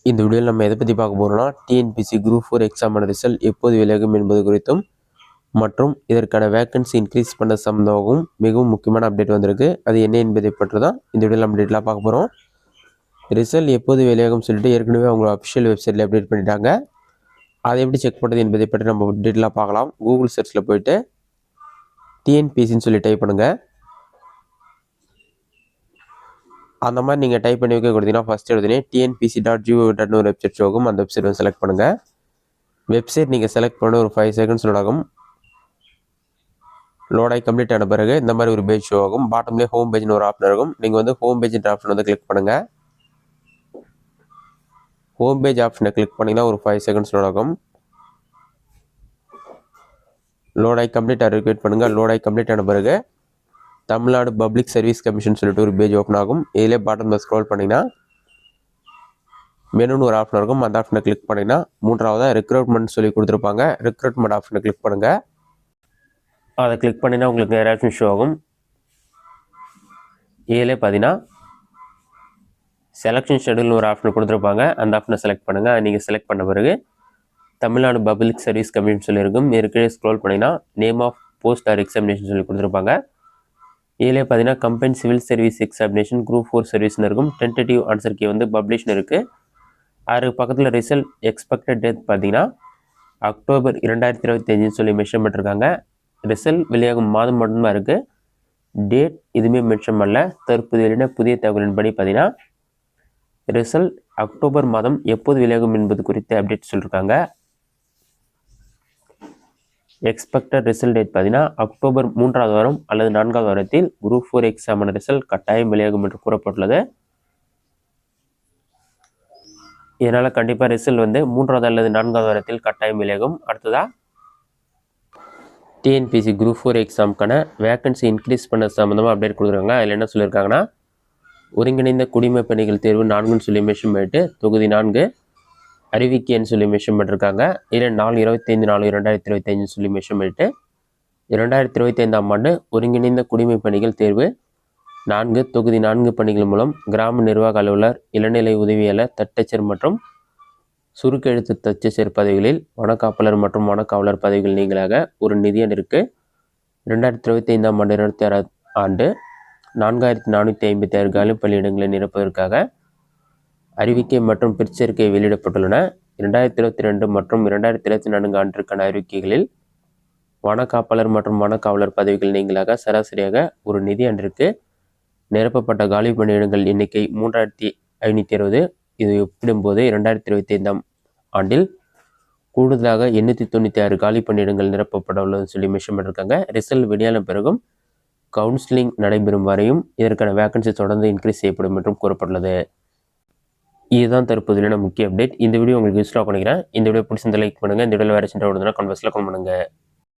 இந்த வீடியோவில் நம்ம எதை பற்றி பார்க்க போகிறோம்னா டிஎன்பிசி குரூப் 4 எக்ஸாமான ரிசல்ட் எப்போது வெளியாகும் என்பது குறித்தும் மற்றும் இதற்கான வேக்கன்சி இன்க்ரீஸ் பண்ண சம்பந்தமாகவும் மிகவும் முக்கியமான அப்டேட் வந்திருக்கு. அது என்ன என்பதை பற்றி தான் இந்த வீடியோவில் நம்ம டீட்டெயிலாக பார்க்க போகிறோம். ரிசல்ட் எப்போது வெளியாகும் சொல்லிட்டு ஏற்கனவே அவங்க அஃபிஷியல் வெப்சைட்டில் அப்டேட் பண்ணிட்டாங்க. அதை எப்படி செக் பண்ணுறது என்பதை பற்றி நம்ம டீட்டெயிலாக பார்க்கலாம். கூகுள் சர்ச்சில் போயிட்டு டிஎன்பிசின்னு சொல்லி டைப் பண்ணுங்கள். அந்த மாதிரி நீங்கள் டைப் பண்ணி வைக்க கொடுத்தீங்கன்னா ஃபஸ்ட் எடுத்துனே tnpc.gov.in ஒரு வெப்சைட் ஷோகும். அந்த வெப்சைட் வந்து செலக்ட் பண்ணுங்கள். வெப்சைட் நீங்கள் செலக்ட் பண்ண ஒரு 5 செகண்ட்ஸ் லோட் ஆகும். லோடாகி கம்ப்ளீட் ஆன பிறகு இந்த மாதிரி ஒரு பேஜ் ஷோ ஆகும். பாட்டம்லேயே ஹோம் பேஜ்னு ஒரு ஆப்ஷன் இருக்கும். நீங்கள் வந்து ஹோம் பேஜ்ன்ற ஆப்ஷன் வந்து கிளிக் பண்ணுங்கள். ஹோம் பேஜ் ஆப்ஷனை கிளிக் பண்ணிங்கன்னா ஒரு 5 செகண்ட்ஸ் லோட் ஆகும். லோடாகி கம்ப்ளீட் ஆக வெயிட் பண்ணுங்கள். லோடாகி கம்ப்ளீட் ஆன பிறகு தமிழ்நாடு பப்ளிக் சர்வீஸ் கமிஷன் சொல்லிட்டு ஒரு பேஜ் ஓப்பன் ஆகும். இதிலே பாட்டமில் ஸ்க்ரோல் பண்ணிங்கன்னா மெனுன்னு ஒரு ஆப்ஷன் இருக்கும். அந்த ஆப்ஷனை கிளிக் பண்ணிங்கன்னா மூன்றாவதாக ரெக்ரூட்மெண்ட் சொல்லி கொடுத்துருப்பாங்க. ரெக்ரூட்மெண்ட் ஆப்ஷனை கிளிக் பண்ணுங்கள். அதை கிளிக் பண்ணிங்கன்னா உங்களுக்கு நிறைய ஆப்ஷன் ஷோ ஆகும். இதிலே பார்த்தீங்கன்னா செலெக்ஷன் ஷெடியூல்னு ஒரு ஆப்ஷன் கொடுத்துருப்பாங்க. அந்த ஆப்ஷனை செலக்ட் பண்ணுங்கள். நீங்கள் செலக்ட் பண்ண பிறகு தமிழ்நாடு பப்ளிக் சர்வீஸ் கமிஷன் சொல்லியிருக்கும். கீழே ஸ்க்ரோல் பண்ணிங்கன்னா name of post R examination சொல்லி கொடுத்துருப்பாங்க. இதிலே பார்த்தீங்கன்னா combine civil service examination group 4 சர்வீஸ்னு இருக்கும். டென்டேட்டிவ் ஆன்சர் கீ வந்து பப்ளிஷ்னு இருக்குது. அதுக்கு பக்கத்தில் ரிசல்ட் எக்ஸ்பெக்டட் டேட் பார்த்தீங்கன்னா அக்டோபர் 2025 சொல்லி மென்ஷன் பண்ணிருக்காங்க. ரிசல்ட் வெளியாகும் மாதம் மட்டும்தான் இருக்குது. டேட் இதுவுமே மென்ஷன் பண்ணல. தற்போதைய புதிய தகவலின்படி பார்த்தீங்கன்னா ரிசல்ட் அக்டோபர் மாதம் எப்போது வெளியாகும் என்பது குறித்து அப்டேட் சொல்லியிருக்காங்க. எக்ஸ்பெக்டட் ரிசல்ட் டேட் பார்த்தீங்கன்னா அக்டோபர் 3ஆவது வாரம் அல்லது 4ஆவது வாரத்தில் குரூப் 4 எக்ஸாமான ரிசல்ட் கட்டாயம் வெளியாகும் என்று கூறப்பட்டுள்ளது. இதனால் கண்டிப்பாக ரிசல்ட் வந்து 3ஆவது அல்லது 4ஆவது வாரத்தில் கட்டாயம் வெளியாகும். அடுத்ததாக டிஎன்பிசி குரூப் 4 எக்ஸாமுக்கான வேக்கன்சி இன்க்ரீஸ் பண்ண சம்மந்தமாக அப்டேட் கொடுக்குறாங்க. அதில் என்ன சொல்லியிருக்காங்கன்னா ஒருங்கிணைந்த குடிமைப் பணிகள் தேர்வு 4ன்னு சொல்லி மென்ஷன் பண்ணிட்டு தொகுதி 4 அறிவிக்கைன்னு சொல்லி மென்ஷன் பண்ணிருக்காங்க. இதில் 4/25/2025 சொல்லி மென்ஷன் பண்ணிட்டு 2025ஆம் ஆண்டு ஒருங்கிணைந்த குடிமைப் பணிகள் தேர்வு 4 தொகுதி 4 பணிகள் மூலம் கிராம நிர்வாக அலுவலர், இளநிலை உதவியாளர், தட்டச்சர் மற்றும் சுருக்கெழுத்து தச்சர் பதவிகளில் வனக்காப்பாளர் மற்றும் வனக்காவலர் பதவிகள் நீங்களாக ஒரு நிதியம் இருக்குது. 2025ஆம் ஆண்டு 26ஆம் ஆண்டு 4456 காலி பணியிடங்களை நிரப்புவதற்காக அறிவிக்கை மற்றும் பிற்சேர்க்கை வெளியிடப்பட்டுள்ளன. 2022 மற்றும் 2024 ஆண்டிற்கான அறிவிக்கைகளில் வனக்காப்பாளர் மற்றும் வனக்காவலர் பதவிகள் நீங்களாக சராசரியாக ஒரு நிதி ஆண்டிற்கு நிரப்பப்பட்ட காலி பணியிடங்கள் எண்ணிக்கை 3560. இது ஒப்பிடும்போது 2025ஆம் ஆண்டில் கூடுதலாக 896 காலி பணியிடங்கள் நிரப்பப்பட உள்ளதுன்னு சொல்லி மென்ஷன் பண்ணியிருக்காங்க. ரிசல்ட் வெளியான பிறகும் கவுன்சிலிங் நடைபெறும் வரையும் இதற்கான வேக்கன்சி தொடர்ந்து இன்க்ரீஸ் செய்யப்படும் என்றும் கூறப்பட்டுள்ளது. இதுதான் தற்போதைய முக்கிய அப்டேட். இந்த வீடியோ உங்களுக்கு யூஸ்ஃபுல்லாக பண்ணிக்கிறேன். இந்த வீடியோ பிடிச்சிருந்தா லைக் பண்ணுங்கள். இந்த வீடியோவில் வேறு சின்ன கமெண்ட் பாக்ஸில் கமெண்ட் பண்ணுங்கள்.